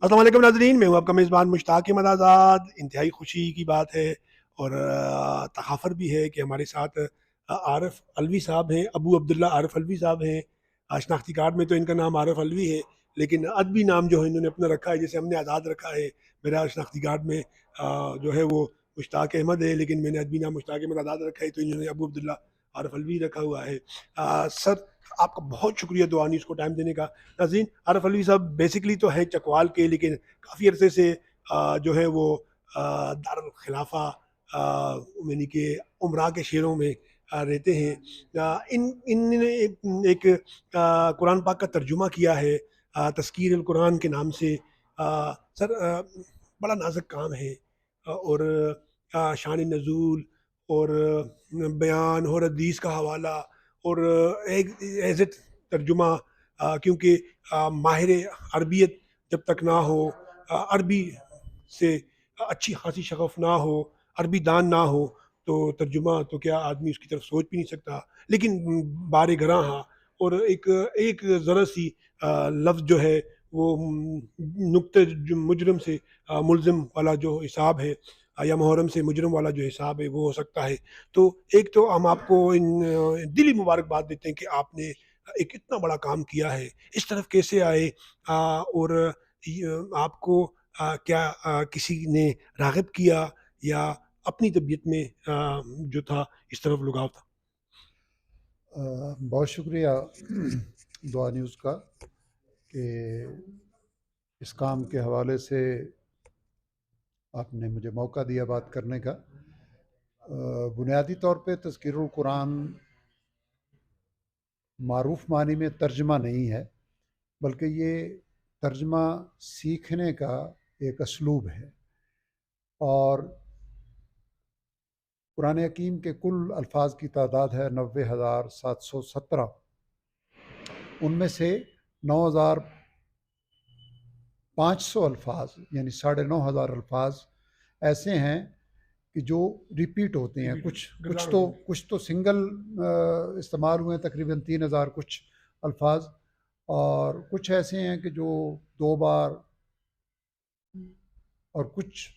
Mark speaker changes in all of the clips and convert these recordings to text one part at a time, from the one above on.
Speaker 1: अस्सलाम वालेकुम नाज़रीन, मैं हूँ आपका मेज़बान मुश्ताक अहमद आज़ाद। इंतहाई खुशी की बात है और तहाफ़्फ़ुर भी है कि हमारे साथ आरिफ़ अलवी साहब हैं, अबू अब्दुल्ला आरिफ़ अलवी साहब हैं। शनाख्ती कार्ड में तो इनका नाम आरिफ़ अलवी है, लेकिन अदबी नाम जो है इन्होंने अपना रखा है, जैसे हमने आज़ाद रखा है। मेरा शनाख्ती कार्ड में जो है वो मुश्ताक अहमद है, लेकिन मैंने अदबी नाम मुश्ताक अहमद आज़ाद रखा है, तो इन्होंने अबू अब्दुल्ला आरिफ़ अलवी रखा हुआ है। सर, आपका बहुत शुक्रिया दुआ न्यूज़ को टाइम देने का। नाज़रीन, आरिफ़ अलवी साहब बेसिकली तो हैं चकवाल के, लेकिन काफ़ी अरसे से जो है वो दारुल खिलाफा यानी कि उमरा के शहरों में रहते हैं। इनने एक कुरान पाक का तर्जुमा किया है तस्कीर अल कुरान के नाम से। सर, बड़ा नाजुक काम है और शान नज़ूल और बयान और हदीस का हवाला और एक एज इट तर्जुमा, क्योंकि माहिर अरबियत जब तक ना हो, अरबी से अच्छी खासी शगफ ना हो, अरबी दान ना हो, तो तर्जुमा तो क्या आदमी उसकी तरफ सोच भी नहीं सकता। लेकिन बारे गरां हाँ, और एक एक ज़रा सी लफ्ज़ जो है वो नुक्ते मुजरम से मुलजिम वाला जो हिसाब है, या मुहर्रम से मुजरम वाला जो हिसाब है वो हो सकता है। तो एक तो हम आपको दिली मुबारकबाद देते हैं कि आपने एक इतना बड़ा काम किया है। इस तरफ कैसे आए, और आपको क्या किसी ने राग़िब किया, या अपनी तबीयत में जो था इस तरफ लगाव था?
Speaker 2: बहुत शुक्रिया दुआ न्यूज़ का कि इस काम के हवाले से आपने मुझे मौका दिया बात करने का। बुनियादी तौर पे तज़किरुल कुरान मारूफ मानी में तर्जमा नहीं है, बल्कि ये तर्जमा सीखने का एक असलूब है। और कुरान हकीम के कुल अल्फाज की तादाद है 90,717। उनमें से 9,500 अल्फाज यानी 9,500 अल्फाज ऐसे हैं कि जो रिपीट होते हैं। कुछ कुछ तो कुछ तो सिंगल इस्तेमाल हुए हैं, तकरीबन 3,000 कुछ अल्फाज, और कुछ ऐसे हैं कि जो दो बार, और कुछ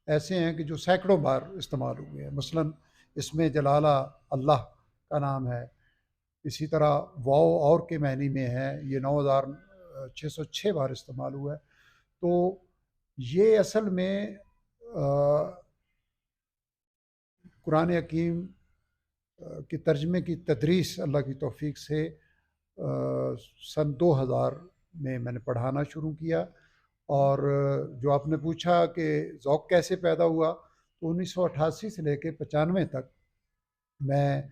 Speaker 2: ऐसे हैं कि जो सैकड़ों बार इस्तेमाल हुए हैं। मसलन इसमें जलाला अल्लाह का नाम है, इसी तरह वाओ और के मायने में है, ये 9,606 बार इस्तेमाल हुआ है। तो ये असल में कुरान हकीम के तर्जमे की तदरीस अल्लाह की तौफीक से सन 2000 में मैंने पढ़ाना शुरू किया। और जो आपने पूछा कि ज़ौक़ कैसे पैदा हुआ, तो 1988 से लेकर 95 तक मैं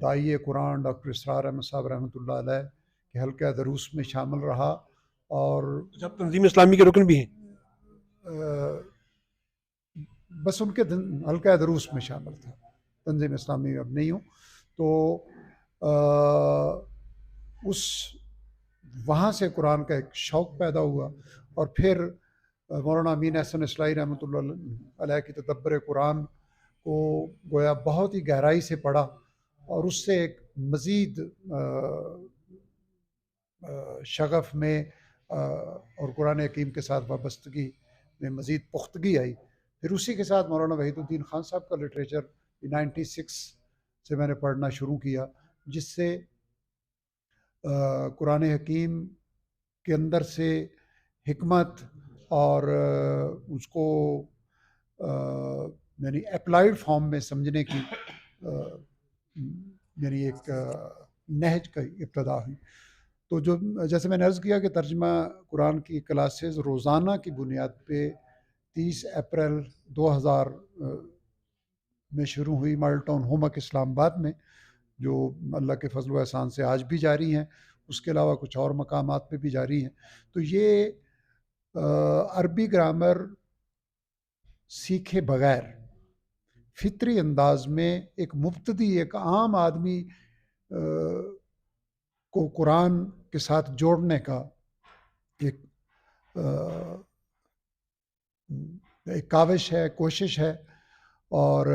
Speaker 2: दाई कुरान डॉक्टर इसरार अहमद साहब रहमतुल्लाह अलैह के हल्का दरूस में शामिल रहा। और
Speaker 1: अच्छा, आप तंजीम इस्लामी के रुकन भी हैं?
Speaker 2: बस उनके हल्का दरूस में शामिल था, तंजीम इस्लामी में अब नहीं हूँ। तो उस वहाँ से कुरान का एक शौक़ पैदा हुआ। और फिर मौलाना अमीन अहसन इस्लाही रहमतुल्लाह अलैह की तदब्बर कुरान को गोया बहुत ही गहराई से पढ़ा, और उससे एक मज़ीद शगफ़ में और कुरान हकीम के साथ वाबस्तगी में मज़ीद पुख्तगी आई। फिर उसी के साथ मौलाना वहीदुद्दीन खान साहब का लिटरेचर 96 से मैंने पढ़ना शुरू किया, जिससे कुरान हकीम के अंदर से हिकमत और उसको यानी अप्लाइड फॉर्म में समझने की यानी एक नहज की इब्तदा हुई। तो जो जैसे मैंने अर्ज़ किया कि तर्जमा कुरान की क्लासेस रोज़ाना की बुनियाद पे 30 अप्रैल 2000 में शुरू हुई मॉडल टाउन होमक इस्लामाबाद में, जो अल्लाह के फजल व एहसान से आज भी जारी हैं। उसके अलावा कुछ और मकामात पे भी जारी हैं। तो ये अरबी ग्रामर सीखे बगैर फितरी अंदाज में एक मुब्तदी, एक आम आदमी को कुरान के साथ जोड़ने का एक एक काविश है, कोशिश है। और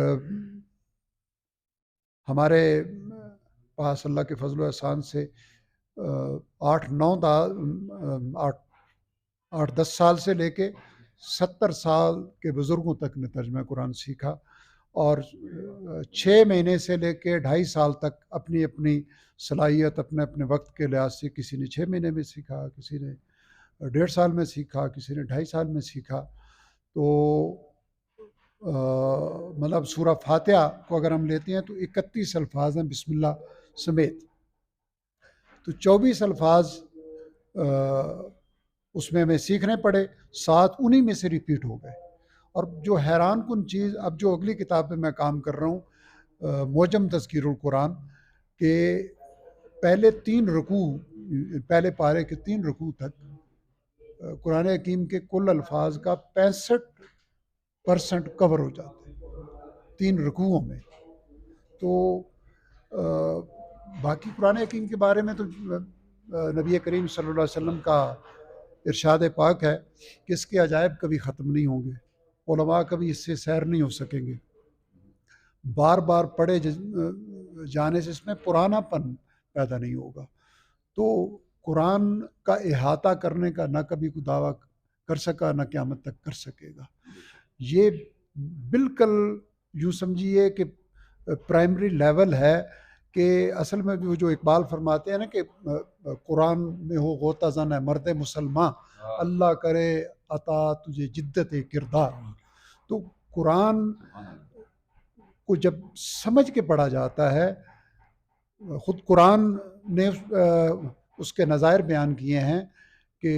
Speaker 2: हमारे पास अल्लाह के फजल व एहसान से 8-9 8 8-10 साल से लेके 70 साल के बुज़ुर्गों तक ने तर्जुमा कुरान सीखा, और 6 महीने से लेके 2.5 साल तक अपनी अपनी सलाहियत, अपने अपने वक्त के लिहाज से, किसी ने 6 महीने में सीखा, किसी ने 1.5 साल में सीखा, किसी ने 2.5 साल में सीखा। तो मतलब सूरह फातिहा को अगर हम लेते हैं तो 31 अल्फाज हैं बिस्मिल्लाह समेत, तो 24 अल्फाज उसमें हमें सीखने पड़े, 7 उन्हीं में से रिपीट हो गए। और जो हैरान कुन चीज़, अब जो अगली किताब पे मैं काम कर रहा हूँ, मोजम तज़कीरुल कुरान के पहले 3 रुकू, पहले पारे के 3 रुकू तक कुरान हकीम के कुल अल्फाज का 65% कवर हो जाते हैं 3 रुकुओं में। तो बाकी कुरान हकीम के बारे में तो नबी करीम सल्लल्लाहु अलैहि वसल्लम का इरशाद पाक है कि इसके अजायब कभी ख़त्म नहीं होंगे, उलमा कभी इससे सैर नहीं हो सकेंगे, बार बार पढ़े जाने से इसमें पुरानापन पैदा नहीं होगा। तो कुरान का इहाता करने का ना कभी कोई दावा कर सका, ना क़यामत तक कर सकेगा। ये बिल्कुल यूँ समझिए कि प्राइमरी लेवल है कि असल में जो इकबाल फरमाते हैं ना कि कुरान में हो गोता ज़न है मर्द मुसलमान, अल्लाह करे अता तुझे जिद्दत किरदार। तो कुरान को जब समझ के पढ़ा जाता है, ख़ुद कुरान ने उसके नज़ायर बयान किए हैं कि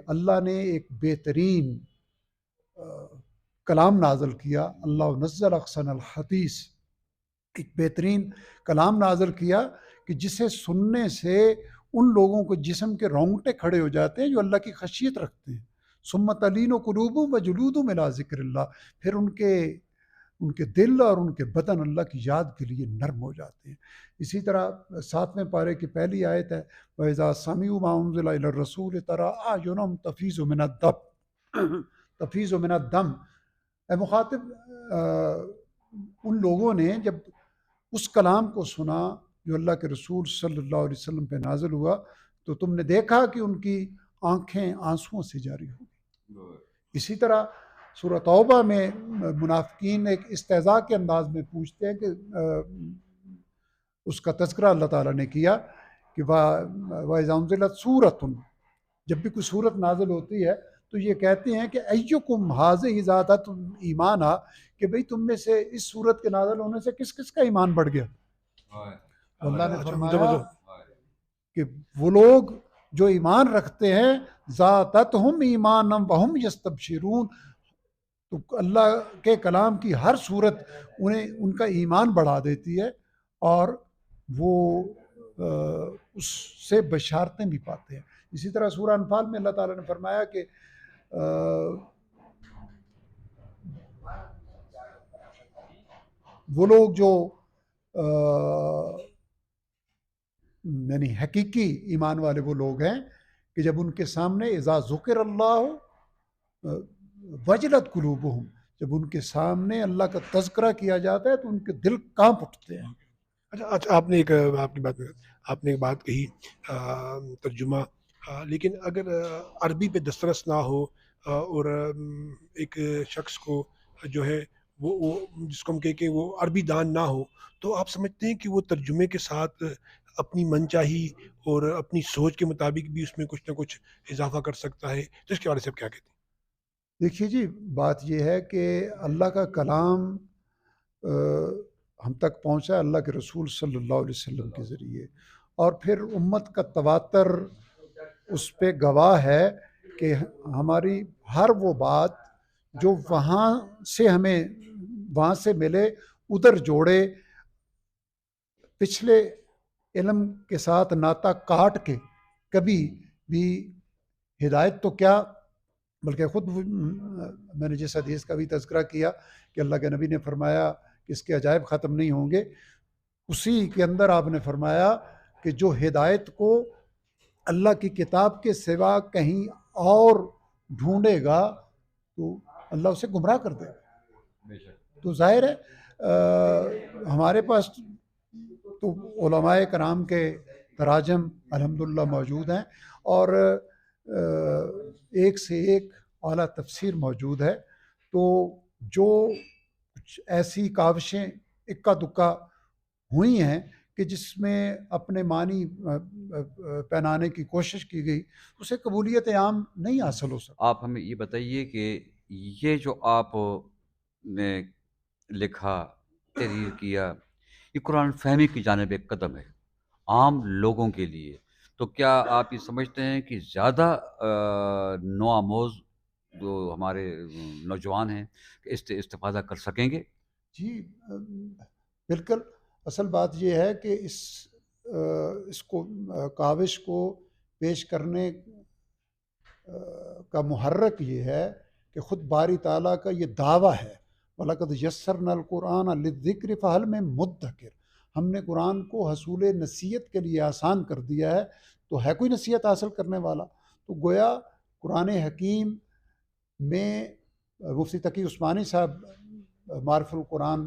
Speaker 2: अल्लाह ने एक बेहतरीन कलाम नाज़िल किया, अल्लाह नज़्ज़ल अहसनल हदीस, एक बेहतरीन कलाम नाज़िल किया कि जिसे सुनने से उन लोगों को जिस्म के रोंगटे खड़े हो जाते हैं जो अल्लाह की खशियत रखते हैं। सुम्मा तलीनु कुलूबुहुम व जुलूदुहुम इला ज़िक्रिल्लाह, फिर उनके दिल और उनके बदन अल्लाह की याद के लिए नर्म हो जाते हैं। इसी तरह 7वें पारे की पहली आयत है, वइज़ा समिउ मा उन्ज़िला इलर रसूल तरा अयुनहुम तफ़ीज़ु मिनद्दम। ए मुखातिब, उन लोगों ने जब उस कलाम को सुना जो अल्लाह के रसूल सल्लल्लाहु अलैहि वसल्लम पे नाज़िल हुआ, तो तुमने देखा कि उनकी आंखें आंसुओं से जारी हो गई। इसी तरह सूरह तौबा में मुनाफिकीन एक इस्तेज़ा के अंदाज में पूछते हैं कि उसका तज़किरा अल्लाह ताला ने किया कि वइज़ा उन्ज़िलत सूरतुन, जब भी कोई सूरत नाज़िल होती है तो ये कहते हैं कि अय्युकुम हाज़िही ज़ादतुम ईमाना, कि भाई तुम में से इस सूरत के नाज़िल होने से किस किस का ईमान बढ़ गया। अल्लाह ने फरमाया कि वो लोग जो ईमान रखते हैं, ज़ादतहुम ईमानम वहुम यस्तबशिरून, तो अल्लाह के कलाम की हर सूरत उन्हें उनका ईमान बढ़ा देती है और वो उससे बशारतें भी पाते हैं। इसी तरह सूरह अनफाल में अल्लाह ताला ने फरमाया कि वो लोग जो यानी हकीकी ईमान वाले वो लोग हैं कि जब उनके सामने इज़ा ज़ुकिर अल्लाह वजलत कुलूबुहुम, जब उनके सामने अल्लाह का तज़किरा किया जाता है तो उनके दिल कांप उठते हैं।
Speaker 1: अच्छा, आपने एक बात कही तर्जुमा, लेकिन अगर अरबी पे दस्तरस ना हो और एक शख्स को जो है वो जिसको हम कहें कि वो अरबी दान ना हो, तो आप समझते हैं कि वो तर्जुमे के साथ अपनी मनचाही और अपनी सोच के मुताबिक भी उसमें कुछ ना कुछ इजाफा कर सकता है? तो इसके बारे में आप क्या कहते हैं?
Speaker 2: देखिए जी, बात यह है कि अल्लाह का कलाम हम तक पहुँचा अल्लाह के रसूल सल्लल्लाहु अलैहि वसल्लम के ज़रिए, और फिर उम्मत का तवातर उस पे गवाह है कि हमारी हर वो बात जो वहाँ से मिले उधर जोड़े, पिछले इल्म के साथ नाता काट के कभी भी हिदायत तो क्या, बल्कि ख़ुद मैंने जिस हदीस का भी तज़किरा किया कि अल्लाह के नबी ने फरमाया कि इसके अजायब ख़त्म नहीं होंगे, उसी के अंदर आपने फरमाया कि जो हिदायत को अल्लाह की किताब के सिवा कहीं और ढूंढेगा तो अल्लाह उसे गुमराह कर देगा। तो ज़ाहिर है हमारे पास तो उलमाए कराम के तराजम अल्हम्दुलिल्लाह मौजूद हैं, और एक से एक आला तफसीर मौजूद है। तो जो कुछ ऐसी काविशें इक्का दुक्का हुई हैं कि जिसमें अपने मानी पहनाने की कोशिश की गई, उसे कबूलियत आम नहीं हासिल हो सकती।
Speaker 3: आप हमें ये बताइए कि ये जो आपने लिखा, तहरीर किया, ये कुरान फ़हमी की जानिब एक कदम है, आम लोगों के लिए। तो क्या आप ये समझते हैं कि ज़्यादा नौआमोज़ जो हमारे नौजवान हैं, इससे इस्तिफ़ादा कर सकेंगे?
Speaker 2: जी, बिल्कुल। असल बात ये है कि इसको काविश को पेश करने का मुहर्रक ये है कि ख़ुद बारी ताला का ये दावा है, वलक़द यस्सरनल कुरान लिज़्ज़िक्र फ़हल में मुद्दकिर। हमने कुरान को हसूल नसीहत के लिए आसान कर दिया है, तो है कोई नसीहत हासिल करने वाला? तो गोया कुरान हकीम में मुफ्ती तकी उस्मानी साहब मारिफुल कुरान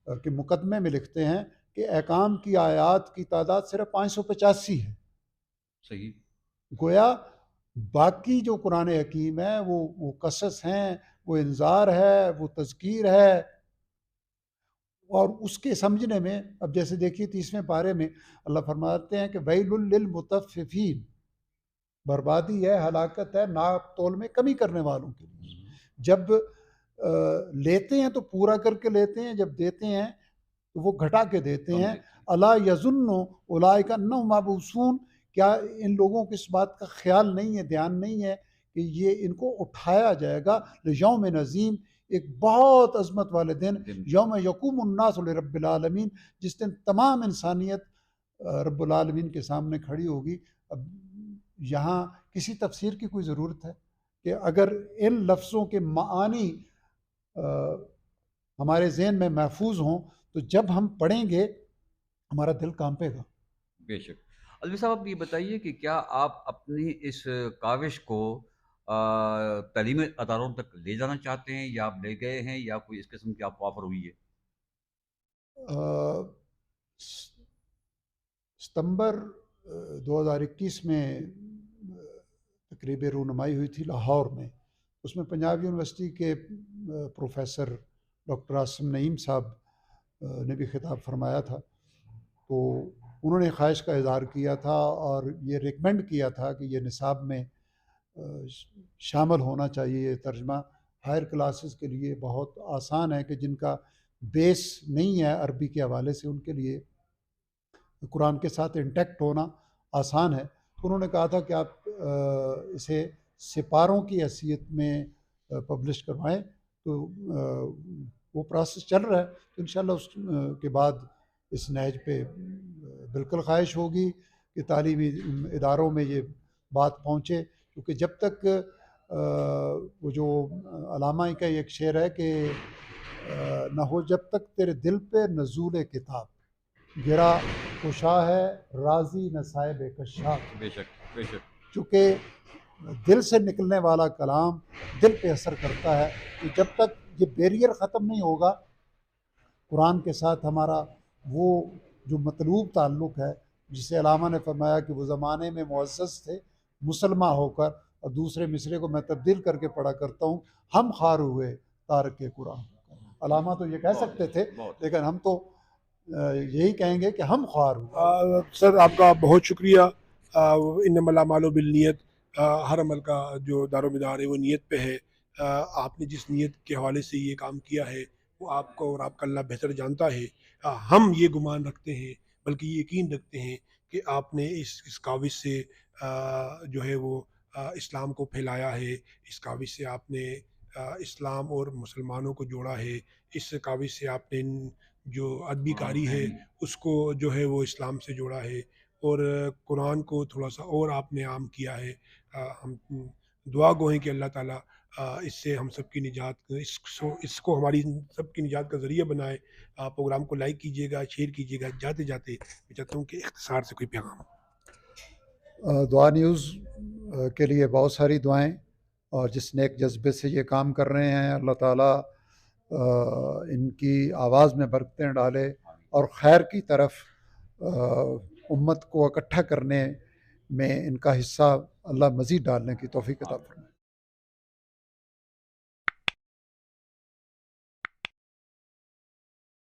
Speaker 2: के मुकदमे में लिखते हैं कि अहकाम की आयात की तादाद सिर्फ 585 है।
Speaker 3: सही।
Speaker 2: गोया बाकी जो कुरान हकीम है वो कसस हैं, वो इंज़ार है, वो तज़कीर है। और उसके समझने में अब जैसे देखिए 30वें पारे में अल्लाह फरमाते हैं कि वैलुल लिल मुतफ़्फ़िफ़ीन, बर्बादी है, हलाकत है नाप तोल में कमी करने वालों के लिए। जब लेते हैं तो पूरा करके लेते हैं, जब देते हैं तो वो घटा के देते
Speaker 3: कम
Speaker 2: हैं।
Speaker 3: देते हैं।
Speaker 2: अला यज़ुन्नु उलाइका अन्नहुम मबऊसून, क्या इन लोगों को इस बात का ख्याल नहीं है, ध्यान नहीं है कि ये इनको उठाया जाएगा लियौम नज़ीम, एक बहुत अज़मत वाले दिन, यौम यक़ूमुन नासु लिरब्बिल आलमीन, जिस दिन तमाम इंसानियत रब्बुल आलमीन के सामने खड़ी होगी। अब यहाँ किसी तफसीर की कोई ज़रूरत है कि अगर इन लफ्ज़ों के मानी हमारे ज़हन में महफूज हों, तो जब हम पढ़ेंगे हमारा दिल कांपेगा।
Speaker 3: बेशक। अलवी साहब, आप ये बताइए कि क्या आप अपनी इस काविश को तालीमी अदारों तक ले जाना चाहते हैं, या आप ले गए हैं, या कोई इस किस्म की आपको ऑफ़र हुई है?
Speaker 2: अ, सितंबर 2021 में तकरीब रूनुमाई हुई थी लाहौर में। उसमें पंजाब यूनिवर्सिटी के प्रोफेसर डॉक्टर आसिम नईम साहब ने भी खिताब फरमाया था। तो उन्होंने ख्वाहिश का इज़हार किया था और ये रिकमेंड किया था कि ये निसाब में शामिल होना चाहिए। ये तर्जमा हायर क्लासेस के लिए बहुत आसान है कि जिनका बेस नहीं है अरबी के हवाले से, उनके लिए कुरान के साथ इंटैक्ट होना आसान है। तो उन्होंने कहा था कि आप इसे सिपारों की हैसियत में पब्लिश करवाएं। तो वो प्रोसेस चल रहा है, तो इंशाल्लाह उस के बाद इस नहज पे बिल्कुल ख्वाहिश होगी कि तालीमी इदारों में ये बात पहुँचे। क्योंकि जब तक वो जो अलामा का एक शेर है कि न हो जब तक तेरे दिल पे नज़ूल किताब, गिरा कुशा है राजी न साहिब कशाफ।
Speaker 3: बेशक, बेशक।
Speaker 2: चूँकि दिल से निकलने वाला कलाम दिल पे असर करता है, तो जब तक ये बैरियर ख़त्म नहीं होगा कुरान के साथ हमारा, वो जो मतलूब ताल्लुक़ है, जिसे अलामा ने फरमाया कि वो ज़माने में मुअज़्ज़ज़ थे मुसलमान होकर, और दूसरे मिसरे को मैं तब्दील करके पढ़ा करता हूँ, हम ख़ार हुए तारक कुरान। अलामा तो ये कह सकते थे, लेकिन हम तो यही कहेंगे कि हम ख्वार हुए।
Speaker 1: सर आपका बहुत शुक्रिया। इन्नमल अमालु बिन्नियत, हर अमल का जो दारोमदार है वो नीयत पे है। आपने जिस नीयत के हवाले से ये काम किया है वो आपको और आपका अल्लाह बेहतर जानता है। हम ये गुमान रखते हैं, बल्कि ये यकीन रखते हैं कि आपने इस काविश से जो है वो इस्लाम को फैलाया है। इस काविश से आपने इस्लाम और मुसलमानों को जोड़ा है। इस काविश से आपने जो अदबी कारी है उसको जो है वो इस्लाम से जोड़ा है, और कुरान को थोड़ा-सा और आपने आम किया है। हम दुआ गो हैं कि अल्लाह ताला इससे हम सब की निजात, इसको हमारी सब की निजात का ज़रिया बनाए। प्रोग्राम को लाइक कीजिएगा, शेयर कीजिएगा। जाते-जाते मैं चाहता हूँ कि इख्तिसार से कोई पैगाम।
Speaker 2: दुआ न्यूज़ के लिए बहुत सारी दुआएं, और जिस नेक जज्बे से ये काम कर रहे हैं, अल्लाह ताला इनकी आवाज़ में बरकतें डाले और खैर की तरफ उम्मत को इकट्ठा करने में इनका हिस्सा अल्लाह मज़ीद डालने की तौफ़ीक अता फरमाए।